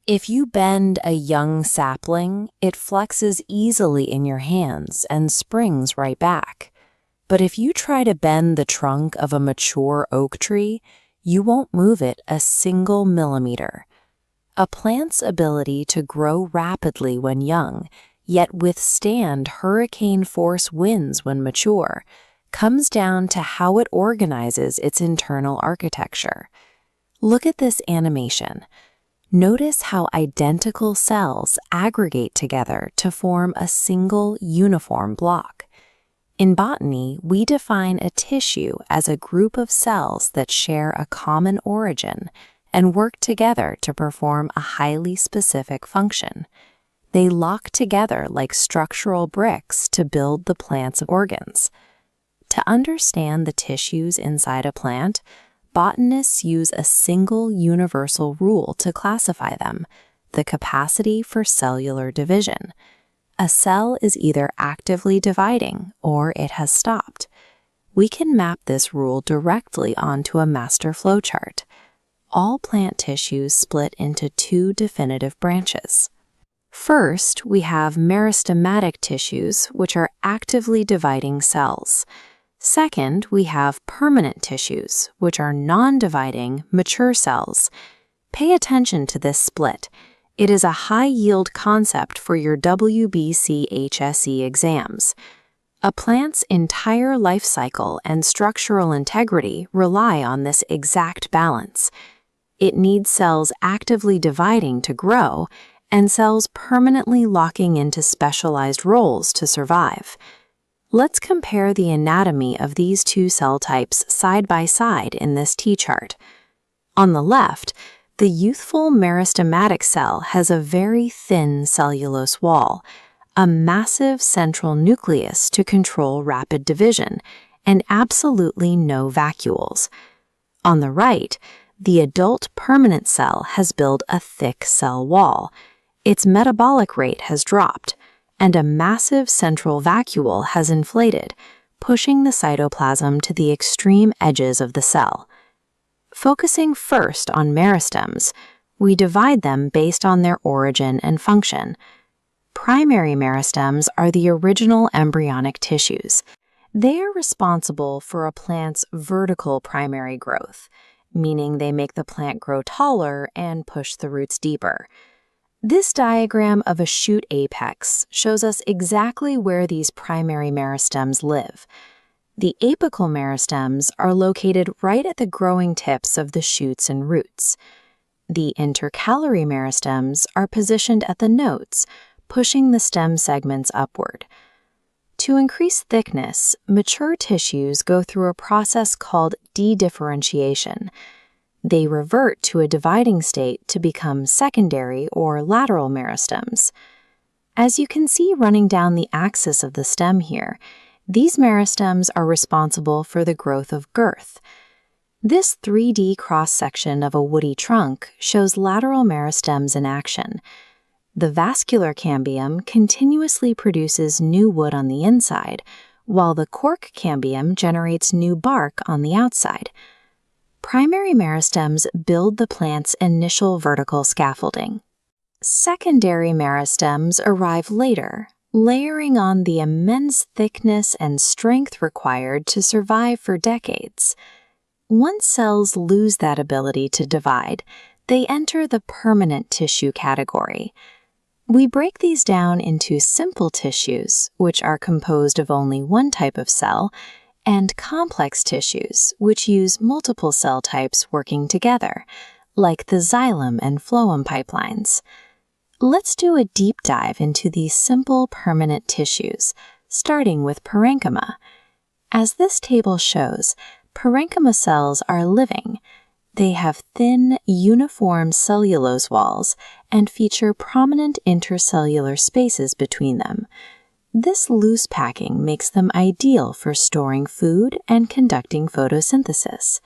If you bend a young sapling, it flexes easily in your hands and springs right back. But if you try to bend the trunk of a mature oak tree, you won't move it a single millimeter. A plant's ability to grow rapidly when young, yet withstand hurricane-force winds when mature, comes down to how it organizes its internal architecture. Look at this animation. Notice how identical cells aggregate together to form a single uniform block. In botany, we define a tissue as a group of cells that share a common origin and work together to perform a highly specific function. They lock together like structural bricks to build the plant's organs. To understand the tissues inside a plant, botanists use a single universal rule to classify them: the capacity for cellular division. A cell is either actively dividing or it has stopped. We can map this rule directly onto a master flowchart. All plant tissues split into two definitive branches. First, we have meristematic tissues, which are actively dividing cells. Second, we have permanent tissues, which are non-dividing, mature cells. Pay attention to this split. It is a high-yield concept for your WBCHSE exams. A plant's entire life cycle and structural integrity rely on this exact balance. It needs cells actively dividing to grow and cells permanently locking into specialized roles to survive. Let's compare the anatomy of these two cell types side by side in this T-chart. On the left, the youthful meristematic cell has a very thin cellulose wall, a massive central nucleus to control rapid division, and absolutely no vacuoles. On the right, the adult permanent cell has built a thick cell wall. Its metabolic rate has dropped, and a massive central vacuole has inflated, pushing the cytoplasm to the extreme edges of the cell. Focusing first on meristems, we divide them based on their origin and function. Primary meristems are the original embryonic tissues. They are responsible for a plant's vertical primary growth, meaning they make the plant grow taller and push the roots deeper. This diagram of a shoot apex shows us exactly where these primary meristems live. The apical meristems are located right at the growing tips of the shoots and roots. The intercalary meristems are positioned at the nodes, pushing the stem segments upward. To increase thickness, mature tissues go through a process called dedifferentiation. They revert to a dividing state to become secondary or lateral meristems. As you can see running down the axis of the stem here, these meristems are responsible for the growth of girth. This 3D cross-section of a woody trunk shows lateral meristems in action. The vascular cambium continuously produces new wood on the inside, while the cork cambium generates new bark on the outside. Primary meristems build the plant's initial vertical scaffolding. Secondary meristems arrive later, layering on the immense thickness and strength required to survive for decades. Once cells lose that ability to divide, they enter the permanent tissue category. We break these down into simple tissues, which are composed of only one type of cell, and complex tissues, which use multiple cell types working together, like the xylem and phloem pipelines. Let's do a deep dive into these simple permanent tissues, starting with parenchyma. As this table shows, parenchyma cells are living. They have thin, uniform cellulose walls and feature prominent intercellular spaces between them. This loose packing makes them ideal for storing food and conducting photosynthesis.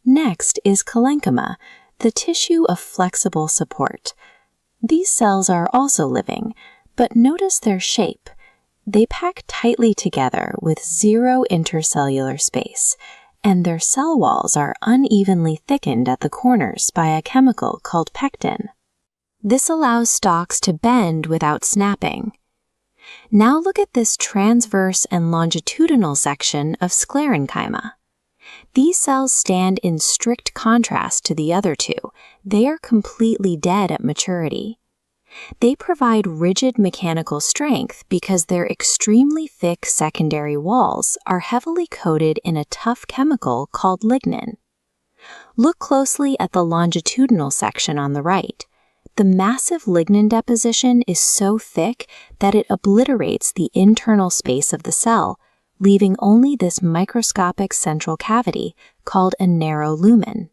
Next is parenchyma, the tissue of flexible support. These cells are also living, but notice their shape. They pack tightly together with zero intercellular space, and their cell walls are unevenly thickened at the corners by a chemical called pectin. This allows stalks to bend without snapping. Now look at this transverse and longitudinal section of sclerenchyma. These cells stand in strict contrast to the other two. They are completely dead at maturity. They provide rigid mechanical strength because their extremely thick secondary walls are heavily coated in a tough chemical called lignin. Look closely at the longitudinal section on the right. The massive lignin deposition is so thick that it obliterates the internal space of the cell, leaving only this microscopic central cavity called a narrow lumen.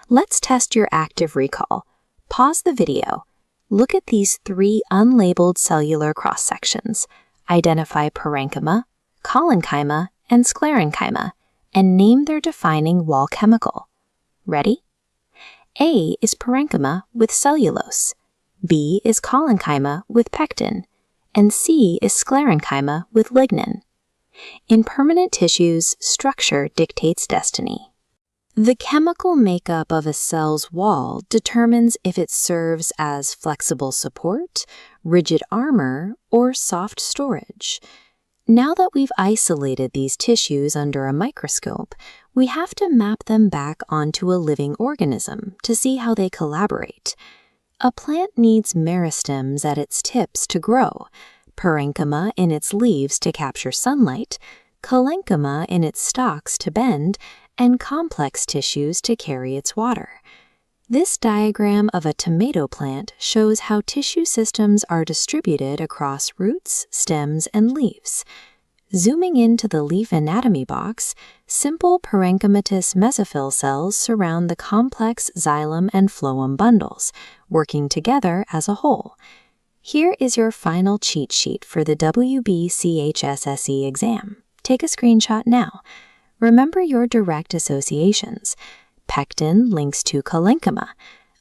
Let's test your active recall. Pause the video. Look at these 3 unlabeled cellular cross-sections. Identify parenchyma, collenchyma, and sclerenchyma, and name their defining wall chemical. Ready? A is parenchyma with cellulose, B is collenchyma with pectin, and C is sclerenchyma with lignin. In permanent tissues, structure dictates destiny. The chemical makeup of a cell's wall determines if it serves as flexible support, rigid armor, or soft storage. Now that we've isolated these tissues under a microscope, we have to map them back onto a living organism to see how they collaborate. A plant needs meristems at its tips to grow, parenchyma in its leaves to capture sunlight, collenchyma in its stalks to bend, and complex tissues to carry its water. This diagram of a tomato plant shows how tissue systems are distributed across roots, stems, and leaves. Zooming into the leaf anatomy box, simple parenchymatous mesophyll cells surround the complex xylem and phloem bundles, working together as a whole. Here is your final cheat sheet for the WBCHSSE exam. Take a screenshot now. Remember your direct associations. Pectin links to collenchyma,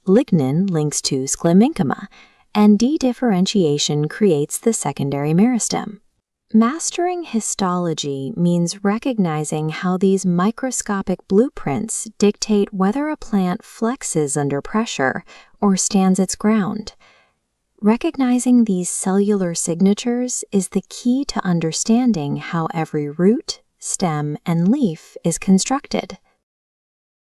lignin links to sclerenchyma, and dedifferentiation creates the secondary meristem. Mastering histology means recognizing how these microscopic blueprints dictate whether a plant flexes under pressure or stands its ground. Recognizing these cellular signatures is the key to understanding how every root, stem, and leaf is constructed.